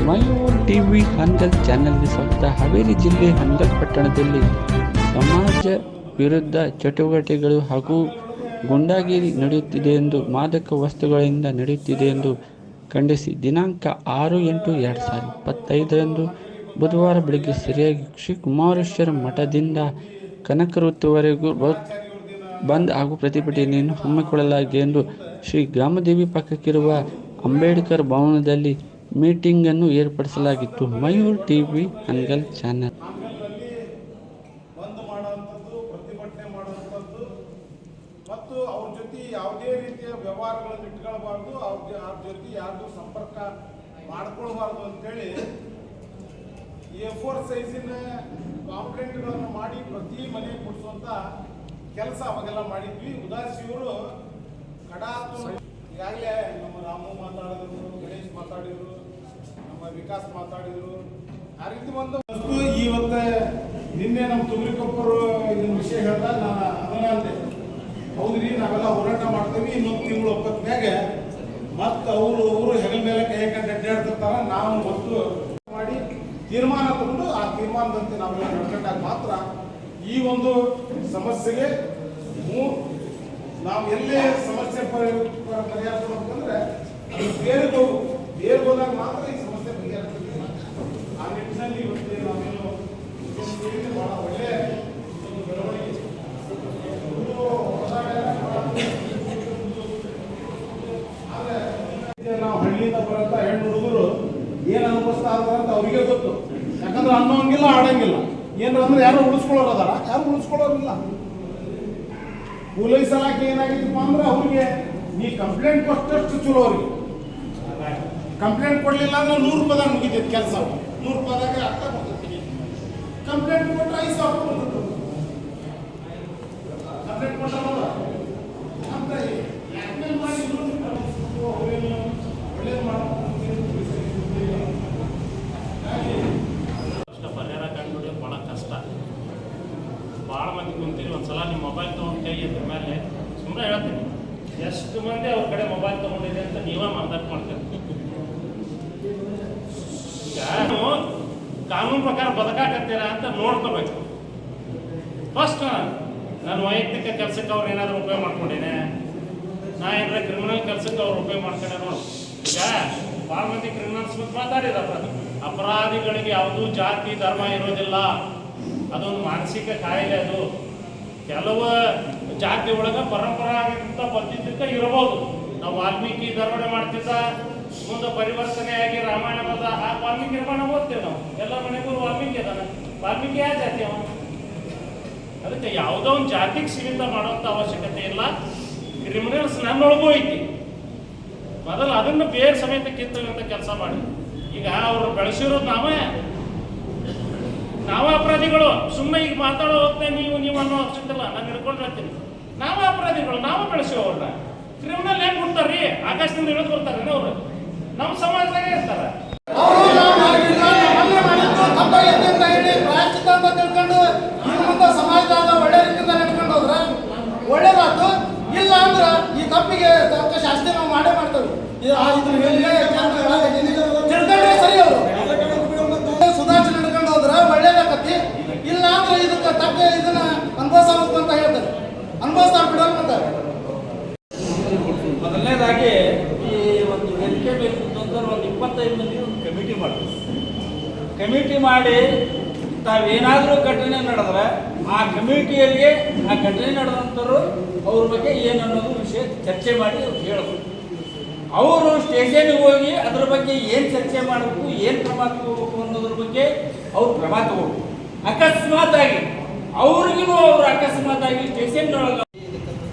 Mayur TV ಹಂದಲ್ ಚಾನೆಲ್ಗೆ ಸ್ವಾಗತ. ಹಾವೇರಿ ಜಿಲ್ಲೆ ಹಂದಲ್ ಪಟ್ಟಣದಲ್ಲಿ ಸಮಾಜ ವಿರುದ್ಧ ಚಟುವಟಿಕೆಗಳು ಹಾಗೂ ಗೂಂಡಾಗಿರಿ ನಡೆಯುತ್ತಿದೆ ಎಂದು, ಮಾದಕ ವಸ್ತುಗಳಿಂದ ನಡೆಯುತ್ತಿದೆ ಎಂದು ಖಂಡಿಸಿ ದಿನಾಂಕ 6/8/2025 ಬುಧವಾರ ಬೆಳಗ್ಗೆ ಸರಿಯಾಗಿ ಶ್ರೀ ಕುಮಾರೇಶ್ವರ ಮಠದಿಂದ ಕನಕವೃತ್ತವರೆಗೂ ಬಂದ್ ಹಾಗೂ ಪ್ರತಿಭಟನೆಯನ್ನು ಹಮ್ಮಿಕೊಳ್ಳಲಾಗಿದೆ ಎಂದು ಶ್ರೀ ಗ್ರಾಮದೇವಿ ಪಕ್ಕಕ್ಕಿರುವ ಅಂಬೇಡ್ಕರ್ ಭವನದಲ್ಲಿ ಮೀಟಿಂಗ್ ಅನ್ನು ಏರ್ಪಡಿಸಲಾಗಿತ್ತು. ಮಯೂರ್ ಟಿವಿ ಹಂಗಲ್ ಚಾನೆಲ್ ಬಂದ್ ಮಾಡುವಂಥದ್ದು, ಪ್ರತಿಭಟನೆ ಮಾಡುವಂಥದ್ದು ಮತ್ತು ಅವ್ರ ಜೊತೆ ಯಾವುದೇ ರೀತಿಯ ವ್ಯವಹಾರಗಳನ್ನು ಇಟ್ಕೊಳ್ಬಾರ್ದು, ಅವ್ರ ಜೊತೆ ಯಾರ್ದು ಸಂಪರ್ಕ ಮಾಡ್ಕೊಳ್ಬಾರ್ದು ಅಂತೇಳಿ A4 ಸೈಜಿನ ಪಾಂಪ್ಲೆಟ್ಗಳನ್ನು ಮಾಡಿ ಪ್ರತಿ ಮನೆಗೆ ಕೊಡಿಸುವಂಥ ಕೆಲಸ ಅವಾಗೆಲ್ಲ ಮಾಡಿದ್ವಿ. ಉದಾಸಿಯವರು ಕಡಾತು ಈಗಾಗಲೇ ನಮ್ಮ ರಾಮು ಮಾತಾಡಿದ್ರು, ಗಣೇಶ್ ಮಾತಾಡಿದ್ರು, ನಮ್ಮ ವಿಕಾಸ್ ಮಾತಾಡಿದ್ರು. ಆ ರೀತಿ ಒಂದು ಇವತ್ತು ನಿನ್ನೆ ನಮ್ಮ ತುಮರಿಕೊಪ್ಪರು ಇದನ್ನ ವಿಷಯ ಹೇಳಿದಾಗ ನಾನು ಅದನ್ನ ಅಂದೆ, ಹೌದ್ರಿ ನಾವೆಲ್ಲ ಹೋರಾಟ ಮಾಡ್ತೀವಿ, ಇನ್ನೊಂದು ತಿಂಗಳು ಒಪ್ಪತ್ನಾಗ ಮತ್ತು ಅವರು ಹೆಗಲ ಮೇಲೆ ಕೈ ಹಾಕೊಂಡು ಅಡ್ಡಾಡ್ತಿರ್ತಾರ, ನಾವು ಮತ್ತು ಮಾಡಿ ತೀರ್ಮಾನ ತಗೊಂಡು ಆ ತೀರ್ಮಾನದಂತೆ ನಾವೆಲ್ಲ ನಡ್ಕೊಂಡಾಗ ಮಾತ್ರ ಈ ಒಂದು ಸಮಸ್ಯೆಗೆ ನಾವು ಎಲ್ಲೇ ಸಮಸ್ಯೆ ಪರಿಹಾರ ಅಂತಂದ್ರೆ ಅದು ಬೇರೆ ಹೋದಾಗ ಮಾತ್ರ ಈ ಸಮಸ್ಯೆ ಬಗೆಹರಿಸ್ತದೆ. ಆ ನಿಟ್ಟಿನಲ್ಲಿ ಇವತ್ತು ನಾವೇನು ಬಹಳ ಒಳ್ಳೆಯ ಒಂದು ಬೆಳವಣಿಗೆ ಆದರೆ ನಾವು ಹಳ್ಳಿಯಿಂದ ಬರೋಂಥ ಹೆಣ್ಣು ಹುಡುಗರು ಏನು ಅನುಭವಿಸ್ತಾ ಇದ್ದಾರೆ ಅಂತ ಅವ್ರಿಗೆ ಗೊತ್ತು. ಯಾಕಂದ್ರೆ ಅನ್ನೋಂಗಿಲ್ಲ, ಆಡಂಗಿಲ್ಲ. ಏನಾರ ಅಂದ್ರೆ ಯಾರು ಉಳಿಸ್ಕೊಳ್ಳೋರು ಅದಾರ, ಯಾರು ಉಳಿಸ್ಕೊಳ್ಳೋರಿಲ್ಲ. ಪೊಲೀಸ್ ಇಲಾಖೆ ಏನಾಗಿತ್ತಪ್ಪ ಅಂದ್ರೆ ಅವ್ರಿಗೆ ನೀ ಕಂಪ್ಲೇಂಟ್ ಕೊಟ್ಟಷ್ಟು ಚಲೋ. ಅವ್ರಿಗೆ ಕಂಪ್ಲೇಂಟ್ ಕೊಡ್ಲಿಲ್ಲ ಅಂದ್ರೆ 100 ರೂಪಾಯಿದಾಗ ಮುಗಿತೈತಿ ಕೆಲಸ. 100 ರೂಪಾಯಿದಾಗ ಅರ್ಥ ಕೊಡ್ತೈತಿ. ಕಂಪ್ಲೇಂಟ್ ಕೊಟ್ಟರೆ 5,000 ರೂಪಾಯಿ ಕಂಪ್ಲೇಂಟ್ ಕೊಟ್ಟಲ್ಲ ಅಂತ ಯಾಕೆ ಮಾಡಿ ಒಳ್ಳೇದು ಮಾಡಬೇಕು. ಪರಿಹಾರ ಕಂಡುಹಿಡಿಯೋದು ಭಾಳ ಕಷ್ಟ. ಭಾಳ ಮಂದಿ ಕುಂತೀರಿ, ಒಂದ್ಸಲ ನಿಮ್ಮ ಮೊಬೈಲ್ ತೊಗೊಂಡು ಕೈ ಇದ್ರ ಮೇಲೆ ಸುಮ್ಮನೆ ಹೇಳ್ತೀನಿ, ಎಷ್ಟು ಮಂದಿ ಅವ್ರ ಕಡೆ ಮೊಬೈಲ್ ತೊಗೊಂಡಿದೆ ಅಂತ ನೀವೇ ಮಾತಾಡ್ ಮಾಡ್ತೀರಿ. ಈಗ ಕಾನೂನು ಪ್ರಕಾರ ಬದುಕಾಕತ್ತೀರಾ ಅಂತ ನೋಡ್ಕೋಬೇಕು. ಫಸ್ಟ್ ನನ್ನ ವೈಯಕ್ತಿಕ ಕೆಲಸಕ್ಕೆ ಅವ್ರು ಏನಾದರೂ ಉಪಯೋಗ ಮಾಡ್ಕೊಂಡೇನೆ, ನಾ ಏನಾರ ಕ್ರಿಮಿನಲ್ ಕೆಲಸಕ್ಕೆ ಅವ್ರು ಉಪಯೋಗ ಮಾಡ್ಕೊಂಡೆ ನೋಡು. ಈಗ ಭಾಳ ಮಂದಿ ಕ್ರಿಮಿನಲ್ಸ್ ಬಗ್ಗೆ ಮಾತಾಡಿದಾರ. ಅಪರಾಧಿಗಳಿಗೆ ಯಾವುದೂ ಜಾತಿ ಧರ್ಮ ಇರೋದಿಲ್ಲ, ಅದೊಂದು ಮಾನಸಿಕ ಕಾಯಿಲೆ. ಅದು ಕೆಲವು ಜಾತಿ ಒಳಗೆ ಪರಂಪರಾಗತ ಬಂದಿದ್ದಕ್ಕೆ ಇರಬಹುದು. ನಾವು ವಾಲ್ಮೀಕಿ ಧರ್ಮಣೆ ಮಾಡ್ತಿದ್ದ, ಮುಂದೆ ಪರಿವರ್ತನೆಯಾಗಿ ರಾಮಾಯಣ ಬದ ಆ ವಾಲ್ಮೀಕಿ ರಾಮಾಯಣ ಓದ್ತೇವೆ ನಾವು. ಎಲ್ಲ ಮನೆಗೂ ವಾಲ್ಮೀಕಿ ಅದಾನ. ವಾಲ್ಮೀಕಿ ಯಾವ ಜಾತಿ ಅವ? ಅದಕ್ಕೆ ಯಾವುದೋ ಒಂದು ಜಾತಿಗೆ ಸೀಮಿತ ಮಾಡುವಂಥ ಅವಶ್ಯಕತೆ ಇಲ್ಲ. ಕ್ರಿಮಿನಲ್ಸ್ ನನ್ನೊಳಗೂ ಐತಿ, ಮೊದಲು ಅದನ್ನು ಬೇರೆ ಸಮೇತ ಕಿತ್ತುವಂಥ ಕೆಲಸ ಮಾಡಿ. ಈಗ ಅವರು ಬೆಳೆಸಿರೋದು ನಾವೇ ಅಪರಾಧಿಗಳು. ಸುಮ್ಮನೆ ಈಗ ಮಾತಾಡೋ ಹೊತ್ತೆ ನೀವು ಅನ್ನೋ ಅವಶ್ಯಕತೆ ನಾನು ಹಿಡ್ಕೊಂಡು ಹೇಳ್ತೀನಿ. ನಾವೇ ಅಪರಾಧಿಗಳು, ನಾವೇ ಬೆಳೆಸಿವ ಅವ್ರನ್ನ. ಕ್ರಿಮಿನಲ್ ಹೆಂಗ್ ಕೊಡ್ತಾರ್ರಿ? ಆಕಾಶದಿಂದ ಇಳಿದು ಬರ್ತಾರೇನ ಅವರು? ನಮ್ಮ ಸಮಾಜದಾಗೆ ಇರ್ತಾರ. ಸಮಾಜದಾಗ ಒಳ್ಳೆ ರೀತಿಯಿಂದ ನಡ್ಕೊಂಡು ಹೋದ್ರೆ ಒಳ್ಳೇದಾತು. ಇಲ್ಲ ಅಂದ್ರೆ ಈ ತಪ್ಪಿಗೆ ತಕ್ಕ ಶಾಸ್ತಿ ನಾವು ಮಾಡೇ ಮಾಡ್ತೇವೆ. ತಿಳ್ಕೊಂಡ್ರೆ ಸರಿ. ಅವರು ಸುಧಾರಿಸಿ ನಡ್ಕೊಂಡು ಹೋದ್ರೆ ಒಳ್ಳೇದಾಕತಿ. ಇಲ್ಲ ಅಂದ್ರೆ ಇದಕ್ಕೆ ತಕ್ಕ ಇದನ್ನ ಅನುಭವಿಸಬೇಕು ಅಂತ ಹೇಳ್ತಾರೆ. ಅನುಭವಿಸ್ತಾ ಬಿಡೋದು ಅಂತಾರೆ. ಮೊದಲನೇದಾಗಿ ಈ ಒಂದು ವೇದಿಕೆ ಬೇಕು ಅಂತಂದ್ರೆ ಒಂದು 25 ಮಂದಿ ಒಂದು ಕಮಿಟಿ ಮಾಡಿ ತಾವೇನಾದರೂ ಘಟನೆ ನಡೆದ್ರೆ ಆ ಕಮಿಟಿಯಲ್ಲಿ ಆ ಘಟನೆ ನಡೆದಂಥವ್ರು ಅವ್ರ ಬಗ್ಗೆ ಏನು ಅನ್ನೋದು ವಿಷಯ ಚರ್ಚೆ ಮಾಡಿ ಹೇಳಬೇಕು. ಅವರು ಸ್ಟೇಷನ್ಗೆ ಹೋಗಿ ಅದ್ರ ಬಗ್ಗೆ ಏನು ಚರ್ಚೆ ಮಾಡಬೇಕು, ಏನು ಕ್ರಮ ತಗೋಬೇಕು ಅನ್ನೋದ್ರ ಬಗ್ಗೆ ಅವ್ರು ಕ್ರಮ ತಗೋಬೇಕು. ಅಕಸ್ಮಾತಾಗಿ ಅವ್ರಿಗೂ ಅಕಸ್ಮಾತಾಗಿ ಸ್ಟೇಷನ್ನೊಳಗೆ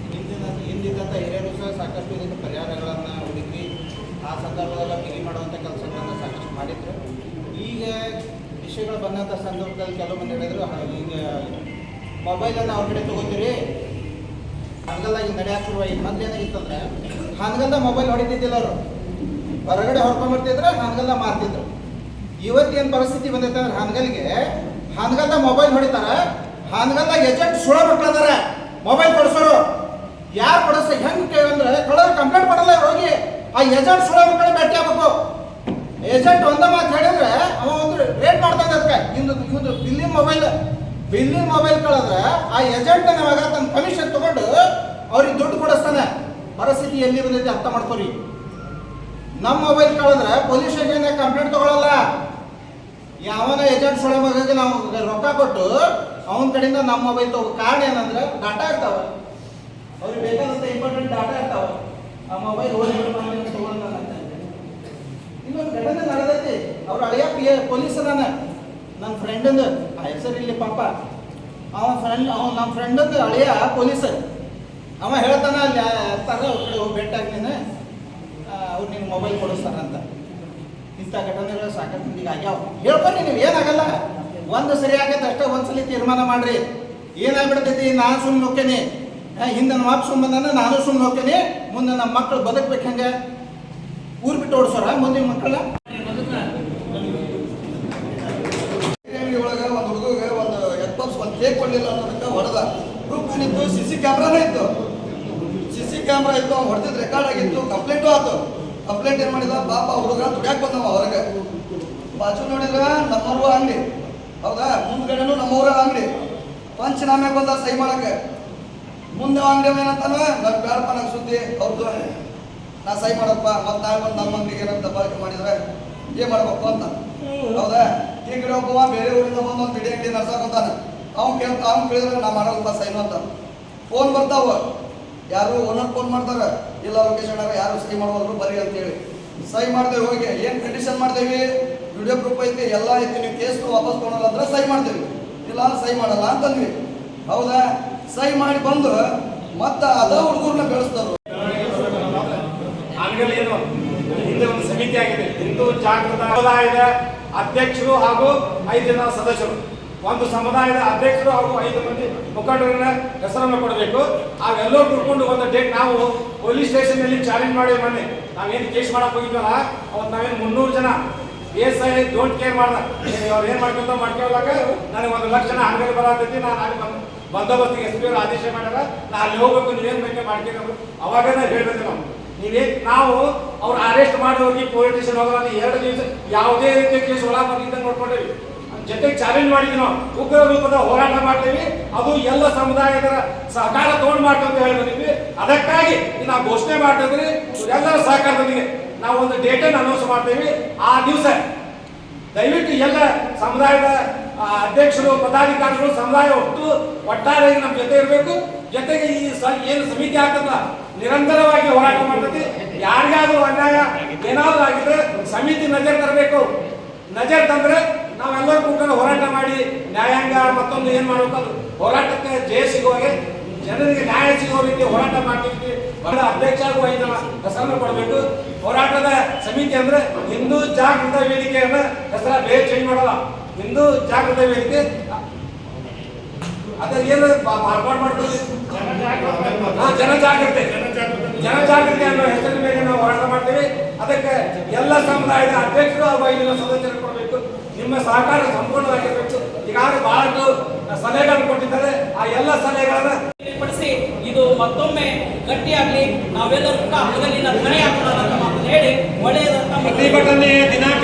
ಹಿಂದಿದ್ದಂಥ ಹಿರಿಯರು ಸಹ ಸಾಕಷ್ಟು ಇದಕ್ಕೆ ಪರಿಹಾರಗಳನ್ನು ಹುಡುಕಿ ಆ ಸಂದರ್ಭದಲ್ಲಿ ಗಿರಿ ಮಾಡುವಂಥ ಕೆಲಸಗಳನ್ನು ಸಾಕಷ್ಟು ಮಾಡಿದ್ರು. ಈಗ ವಿಷಯಗಳು ಬಂದಂಥ ಸಂದರ್ಭದಲ್ಲಿ ಕೆಲವು ಮಂದಿ ಹೇಳಿದ್ರು, ಈಗ ಮೊಬೈಲನ್ನು ಅವ್ರ ಕಡೆ ತೊಗೋತೀರಿ, ಹಾನಗಲ್ದಾಗ ಈಗ ನಡೆಯಾಕಿರುವ ಈಗ ಮೊದಲು ಏನಾಗಿತ್ತಂದ್ರೆ ಹಾನಗಲ್ದಾಗ ಮೊಬೈಲ್ ಹೊಡಿತಿದ್ದಿಲ್ಲ. ಅವರು ಹೊರಗಡೆ ಹೊಡ್ಕೊಂಡ್ಬರ್ತಿದ್ರೆ ಹಾನಗಲ್ದಾಗ ಮಾರ್ತಿದ್ರು. ಇವತ್ತೇನು ಪರಿಸ್ಥಿತಿ ಬಂದೈತೆ ಅಂದ್ರೆ ಹಾನಗಲ್ದಾಗ ಮೊಬೈಲ್ ಹೊಡಿತಾರೆ. ಹಾನಗಲ್ದಾಗ ಏಜೆಂಟ್ ಸುಳ ಮಕ್ಕಳದಾರೆ ಮೊಬೈಲ್ ಕೊಡಿಸೋರು. ಯಾರು ಕೊಡಿಸ ಹೆಂಗೆ ಅಂದ್ರೆ ಕಳ್ಳರು ಕಂಪ್ಲೇಂಟ್ ಮಾಡಲ್ಲ ಹೋಗಿ ಆ ಏಜೆಂಟ್ ಸುಳ ಮಕ್ಕಳು ಭೇಟಿ ಆಗ್ಬೇಕು. ಏಜೆಂಟ್ ಒಂದ ಮಾತು ಹೇಳಿದ್ರೆ ಅವ ಒಂದು ರೇಟ್ ಮಾಡ್ತಾನೆ ಅದಕ್ಕೆ ಇವ್ದು ಬಿಲ್ಲಿನ ಮೊಬೈಲ್ ಕಳೆದ್ರೆ ಆ ಏಜೆಂಟ್ ನವಾಗ ತನ್ನ ಕಮಿಷನ್ ತಗೊಂಡು ಅವ್ರಿಗೆ ದುಡ್ಡು ಕೊಡಿಸ್ತಾನೆ. ಪರಿಸ್ಥಿತಿ ಎಲ್ಲಿ ಬಂದೈತಿ ಅರ್ಥ ಮಾಡ್ಕೊರಿ. ನಮ್ಮ ಮೊಬೈಲ್ ಕಳೆದ್ರೆ ಪೊಲೀಸ್ ಸ್ಟೇಷನ್ ಕಂಪ್ಲೇಂಟ್ ತಗೊಳ್ಳಲ್ಲ. ಯಾವನ ಏಜೆಂಟ್ ಸೊಳೆ ಮಗಗೆ ನಾವು ರೊಕ್ಕ ಕೊಟ್ಟು ಅವನ ಕಡೆಯಿಂದ ನಮ್ಮ ಮೊಬೈಲ್ ತಗೋ. ಕಾರಣ ಏನಂದ್ರೆ ಡಾಟಾ ಇರ್ತಾವ, ಅವ್ರಿಗೆ ಬೇಕಾದಂಥ ಇಂಪಾರ್ಟೆಂಟ್ ಡಾಟಾ ಇರ್ತಾವ. ಆ ಮೊಬೈಲ್ ತಗೊಂಡ ಇನ್ನೊಂದು ಘಟನೆ ನಡೆದೈತಿ. ಅವ್ರ ಹಳೆಯ ಪೊಲೀಸ್ ಅದಾನ, ನನ್ನ ಫ್ರೆಂಡಂದು ಆ ಹೆಸರು ಇಲ್ಲಿ ಪಾಪ. ನಮ್ಮ ಫ್ರೆಂಡಂದು ಹಳೆಯ ಪೊಲೀಸ್. ಅವ ಹೇಳ್ತಾನ ಅಲ್ಲಿ ತರ ಕಡೆ ಹೋಗಿ ಭೇಟಿಯಾಗಿ ನೀನು ಅವ್ರು ನಿನ್ನ ಮೊಬೈಲ್ ಕೊಡಿಸ್ತಾರಂತ. ಇಂಥ ಘಟನೆಗಳು ಸಾಕಷ್ಟು ಮಂದಿಗೆ ಆಗ್ಯಾವ. ಹೇಳ್ಕೊರಿ ನೀವು, ಏನಾಗಲ್ಲ. ಒಂದು ಸರಿ ಆಗೈತೆ ಅಷ್ಟೇ, ಒಂದ್ಸಲಿ ತೀರ್ಮಾನ ಮಾಡ್ರಿ. ಏನಾಗ್ಬಿಡ್ತೈತಿ, ನಾನು ಸುಮ್ಮನೆ ಹೋಗ್ತೇನೆ, ಹಿಂದೆ ನಮ್ಮ ಅಪ್ಪ ಸುಮ್ಮನೆ ನಾನು ಸುಮ್ಮನೆ ಹೋಗ್ತೇನೆ. ಮುಂದೆ ನಮ್ಮ ಮಕ್ಕಳು ಬದುಕ್ಬೇಕು. ಹೆಂಗೆ ಊರು ಬಿಟ್ಟು ಓಡಿಸೋರ ಮುಂದಿನ ಮಕ್ಕಳ? ಒಳಗೆ ಒಂದು ಹುಡುಗ ಒಂದು ಎಪ್ಪತ್ತು ಒಂದು ಕೇಕ್ ಕೊಡಲಿಲ್ಲ ಅನ್ನೋದಕ್ಕೆ ಹೊಡೆದ. ಪ್ರೂಫ್ ಏನಿತ್ತು, CC ಕ್ಯಾಮ್ರಾನೇ ಇತ್ತು. CC ಕ್ಯಾಮ್ರಾ ಇತ್ತು, ಅವ್ನು ಹೊಡೆದಿದ್ದು ರೆಕಾರ್ಡ್ ಆಗಿತ್ತು. ಕಂಪ್ಲೇಂಟು ಆಯ್ತು. ಕಂಪ್ಲೇಂಟ್ ಏನು ಮಾಡಿದ, ಪಾಪ ಹುಡುಗ ದುಡ್ಯಾಕೆ ಬಂದವ ಹೊರಗೆ. ಬಾಜು ನೋಡಿದ್ರೆ ನಮ್ಮವ್ರ ಅಂಗಡಿ, ಹೌದಾ, ಮುಂದ್ಗಡೆನೂ ನಮ್ಮವ್ರ ಅಂಗಡಿ. ಪಂಚನಾಮೆ ಬಂದ ಸಹಿ ಮಾಡಕ್ಕೆ. ಮುಂದೆ ಅಂಗಡಿ ಏನಂತಾನ, ನನ್ನ ಬೇಡಪ್ಪ ನಂಗೆ ಸುದ್ದಿ ಅವ್ರದ್ದು, ನಾ ಸಹಿ ಮಾಡಪ್ಪ. ಮತ್ತು ನಾಳೆ ಬಂದು ನಮ್ಮ ಅಂಗಡಿಗೆ ಏನಂತ ದಬ್ಬಾಳಿಕೆ ಮಾಡಿದ್ರೆ ಏನು ಮಾಡ್ಬೇಕು ಅಂತ, ಹೌದಾ. ಈ ಕಡೆ ಒಬ್ಬವ ಬೇರೆ ಊರಿಂದ ಬಂದು ಒಂದು ಬಿಡಿ ಅಂಗಡಿ ನಡ್ಸಕೊಂತಾನೆ. ಅವ್ನು ಕೇಳಿದ್ರೆ ನಾ ಮಾಡಲ್ಲಪ್ಪ ಸೈನು ಅಂತ. ಫೋನ್ ಬರ್ತಾವ, ಯಾರು ಓನರ್ ಫೋನ್ ಮಾಡ್ತಾರೆ, ಇಲ್ಲ ಲೊಕೇಶನ್ ಯಾರು ಸಹಿ ಮಾಡೋದ್ರು ಬರ್ರಿ ಅಂತೇಳಿ ಸಹಿ ಮಾಡ್ತೇವೆ. ಹೋಗಿ ಏನು ಕಂಡೀಷನ್ ಮಾಡ್ತೇವೆ, ವಿಡಿಯೋ ಪ್ರೂಫ್ ಐತಿ, ಎಲ್ಲ ಐತಿ, ನೀವು ಕೇಸ್ ವಾಪಸ್ ಕೊಡೋಲ್ಲ ಅಂದ್ರೆ ಸಹಿ ಮಾಡ್ತೇವೆ, ಇಲ್ಲ ಸಹಿ ಮಾಡಲ್ಲ ಅಂತಂದ್ವಿ. ಹೌದಾ, ಸಹಿ ಮಾಡಿ ಬಂದು ಮತ್ತೆ ಅದ ಹುಡುಗರನ್ನ ಬೆಳೆಸ್ತಾರೆ. ಏನು ಹಿಂದೆ ಒಂದು ಸಮಿತಿ ಆಗಿದೆ, ಹಿಂದೂ ಜಾಗೃತ ಸಮುದಾಯದ ಅಧ್ಯಕ್ಷರು ಹಾಗೂ 5 ಜನ ಸದಸ್ಯರು. ಒಂದು ಸಮುದಾಯದ ಅಧ್ಯಕ್ಷರು ಹಾಗೂ 5 ಮಂದಿ ಮುಖಂಡರನ್ನ ಹೆಸರನ್ನು ಕೊಡಬೇಕು. ಅವೆಲ್ಲರೂ ಕುಡ್ಕೊಂಡು ಒಂದು ಡೇಟ್ ನಾವು ಪೊಲೀಸ್ ಸ್ಟೇಷನ್ ನಲ್ಲಿ ಚಾಲೆಂಜ್ ಮಾಡಿ ಮೊನ್ನೆ ನಾವೇನು ಕೇಸ್ ಮಾಡಕ್ ಹೋಗಿದ್ವಲ್ಲ, ಅವತ್ತು ನಾವೇನು 300 ಜನ PSI ಡೋಂಟ್ ಕೇರ್ ಮಾಡ್ದ. ಅವ್ರು ಏನ್ ಮಾಡ್ಕೊಂಡಾಗ ನನಗೆ 1 ಲಕ್ಷ ಜನ ಹಂಗಲ್ಲಿ ಬರತೈತಿ, ನಾನು ಅಲ್ಲಿ ಬಂದೋಬಸ್ತಿಗೆ SP ಅವರು ಆದೇಶ ಮಾಡ್ಯಾರ, ನಾ ಅಲ್ಲಿ ಹೋಗ್ಬೇಕು, ನೀವೇನು ಬೇಕೆ ಮಾಡ್ಕೊಂಡು ಅವಾಗ ಹೇಳ್ಬೇಕು. ನಾವು ಅವ್ರು ಅರೆಸ್ಟ್ ಮಾಡಿ ಹೋಗಿ ಪೊಲೀಸ್ ಸ್ಟೇಷನ್ ಹೋಗೋಣ 2 ದಿವಸ ಯಾವುದೇ ರೀತಿಯ ಕೇಸ್ ಒಳ ಬಂದಿದ್ದಂಗೆ ನೋಡ್ಕೊಂಡೇವಿ. ಜೊತೆಗೆ ಚಾಲೆಂಜ್ ಮಾಡಿದ್ವಿ, ನಾವು ಉಗ್ರ ರೂಪದ ಹೋರಾಟ ಮಾಡ್ತೀವಿ, ಅದು ಎಲ್ಲ ಸಮುದಾಯದ ಸಹಕಾರ ತಗೊಂಡು ಮಾಡ್ಕೊಂತ ಹೇಳಿದ್ವಿ. ಅದಕ್ಕಾಗಿ ನಾವು ಘೋಷಣೆ ಮಾಡ್ತಿದ್ರಿ, ಎಲ್ಲರ ಸಹಕಾರದೊಂದಿಗೆ ನಾವು ಒಂದು ಡೇಟನ್ನು ಅನೌನ್ಸ್ ಮಾಡ್ತೀವಿ. ಆ ದಿವಸ ದಯವಿಟ್ಟು ಎಲ್ಲ ಸಮುದಾಯದ ಅಧ್ಯಕ್ಷರು, ಪದಾಧಿಕಾರಿಗಳು, ಸಮುದಾಯ ಒಟ್ಟಾರೆ ನಮ್ಮ ಜೊತೆ ಇರಬೇಕು. ಜೊತೆಗೆ ಈ ಏನು ಸಮಿತಿ ಆಗ್ತದ ನಿರಂತರವಾಗಿ ಹೋರಾಟ ಮಾಡ್ತೈತಿ. ಯಾರಿಗಾದ್ರೂ ಅನ್ಯಾಯ ಏನಾದ್ರೂ ಆಗಿದ್ರೆ ಸಮಿತಿ ನಜರ್ ತರಬೇಕು. ನಜರ್ ತಂದ್ರೆ ನಾವೆಲ್ಲರೂ ಕೂತ್ಕೊಂಡು ಹೋರಾಟ ಮಾಡಿ ನ್ಯಾಯಾಂಗ ಮತ್ತೊಂದು ಏನ್ ಮಾಡಬೇಕು, ಹೋರಾಟಕ್ಕೆ ಜಯ ಸಿಗುವಾಗೆ ಜನರಿಗೆ ನ್ಯಾಯ ಸಿಗುವ ರೀತಿ ಹೋರಾಟ ಮಾಡ್ತಿರ್ತೀವಿ. ಅಧ್ಯಕ್ಷ ಹಾಗೂ 5 ಜನ ಹೆಸರನ್ನು ಕೊಡಬೇಕು. ಹೋರಾಟದ ಸಮಿತಿ ಅಂದ್ರೆ ಹಿಂದೂ ಜಾಗೃತ ವೇದಿಕೆ ಅಂದ್ರೆ ಹೆಸರ ಬೇರೆ ಚೇಂಜ್ ಮಾಡಲ್ಲ, ಹಿಂದೂ ಜಾಗೃತ ವೇದಿಕೆ. ಅದ ಏನು ಮಾರ್ಪಾಡು ಮಾಡ್ತೀವಿ, ಜನಜಾಗೃತಿ ಅನ್ನೋ ಹೆಸರಿನ ಮೇಲೆ ನಾವು ಹೋರಾಟ ಮಾಡ್ತೀವಿ. ಅದಕ್ಕೆ ಎಲ್ಲ ಸಮುದಾಯದ ಅಧ್ಯಕ್ಷರು ಹಾಗೂ 5 ಜನ ಸದಸ್ಯರು ಕೊಡಬೇಕು. ನಿಮ್ಮ ಸಹಕಾರ ಸಂಪೂರ್ಣವಾಗಿರಬೇಕು. ಈಗಾಗಲೇ ಬಹಳಷ್ಟು ಸಲಹೆಗಳನ್ನು ಕೊಟ್ಟಿದ್ದಾರೆ. ಆ ಎಲ್ಲ ಸಲಹೆಗಳನ್ನ ಪಡಿಸಿ ಇದು ಮತ್ತೊಮ್ಮೆ ಗಟ್ಟಿಯಾಗಲಿ, ನಾವೆಲ್ಲರೂ ಕೂಡ ಹಗಲಿನ ಧ್ವನಿ ಹಾಕೋಣ ಅಂತ ಮಾತನ್ನು ಹೇಳಿ ಒಳ್ಳೆಯದಂತ ಪ್ರತಿಭಟನೆ ದಿನಾಂಕ